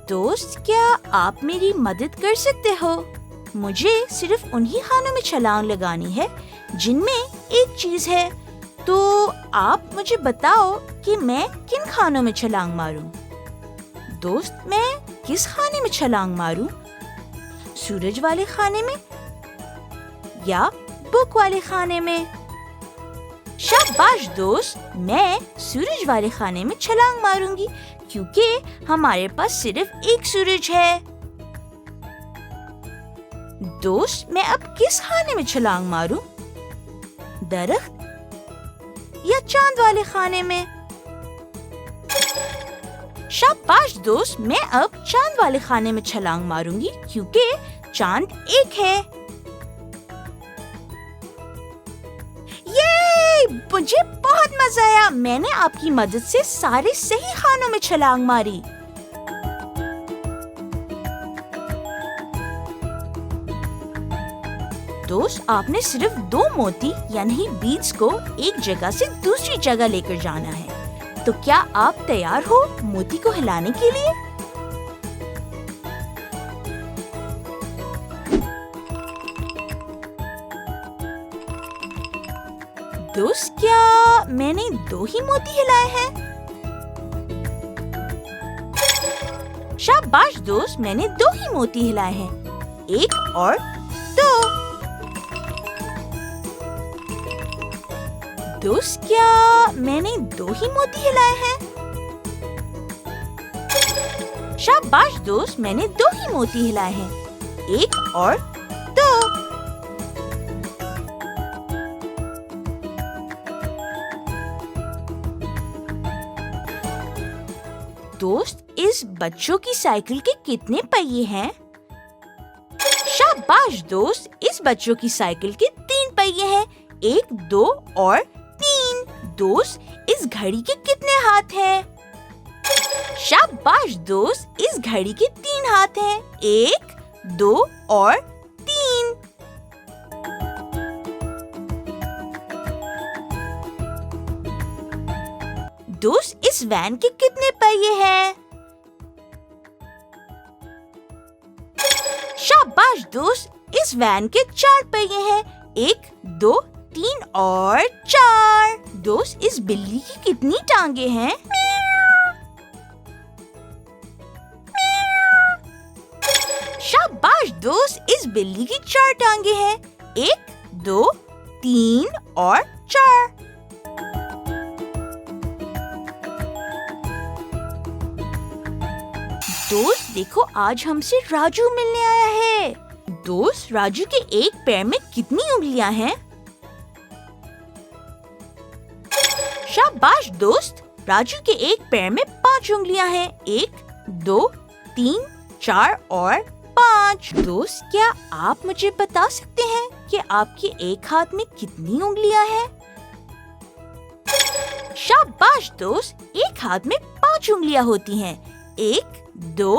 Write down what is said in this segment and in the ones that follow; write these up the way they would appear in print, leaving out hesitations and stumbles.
दोस्त, क्या आप मेरी मदद कर सकते हो? मुझे सिर्फ उन्हीं खानों में छलांग लगानी है जिनमें एक चीज है। तो आप मुझे बताओ कि मैं किन खानों में छलांग मारूं? दोस्त, मैं किस खाने में छलांग मारूं? सूरज वाले खाने में या बुक वाले खाने में? शाबाश दोस्त, मैं सूरज वाले खाने में छलांग मारूंगी क्योंकि हमारे पास सिर्फ एक सूरज है। दोस्त, मैं अब किस खाने में छलांग मारूं? दरख्त या चांद वाले खाने में? शाबाश दोस्त, मैं अब चांद वाले खाने में छलांग मारूंगी क्योंकि चांद एक है। ये मुझे बहुत मजा आया। मैंने आपकी मदद से सारे सही खानों में छलांग मारी। दोस्त, आपने सिर्फ 2 मोती यानी बीड्स को एक जगह से दूसरी जगह लेकर जाना है। तो क्या आप तैयार हो मोती को हिलाने के लिए? दोस्त, क्या मैंने 2 ही मोती हिलाए हैं? शाबाश दोस्त, मैंने 2 ही मोती हिलाए हैं, 1 और 2। दोस्त, क्या मैंने 2 ही मोती हिलाए हैं? शाबाश दोस्त, मैंने 2 ही मोती हिलाए हैं, 1 और 2। दोस्त, इस बच्चों की साइकिल के कितने पहिए हैं? शाबाश दोस्त, इस बच्चों की साइकिल के 3 पहिए हैं, 1, 2 और 3। दोस्त, इस घड़ी के कितने हाथ हैं? शाबाश दोस्त, इस घड़ी के 3 हाथ हैं, 1, 2 और 3। दोस्त, इस वैन के कितने पहिए हैं? शाबाश दोस्त, इस वैन के 4 पहिए हैं, 1, 2, 3 और 4। दोस्त, इस बिल्ली की कितनी टांगे हैं? शाबाश दोस्त, इस बिल्ली की 4 टांगे हैं, 1, 2, 3 और 4। दोस्त देखो, आज हमसे राजू मिलने आया है। दोस्त, राजू के एक पैर में कितनी उंगलियां हैं? शाबाश दोस्त, राजू के एक पैर में 5 उंगलियां हैं, 1, 2, 3, 4 और 5। दोस्त, क्या आप मुझे बता सकते हैं कि आपके एक हाथ में कितनी उंगलियां हैं? शाबाश दोस्त, एक हाथ में 5 उंगलियां होती हैं, 1, 2,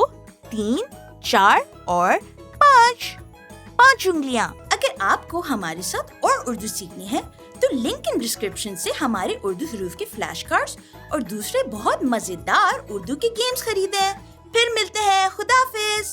3, 4 और 5 उंगलियां। अगर आपको हमारे साथ और उर्दू सीखनी है तो लिंक इन डिस्क्रिप्शन से हमारे उर्दू हरूफ के फ्लैश कार्ड्स और दूसरे बहुत मजेदार उर्दू के गेम्स खरीदें। फिर मिलते हैं। खुदा हाफिज।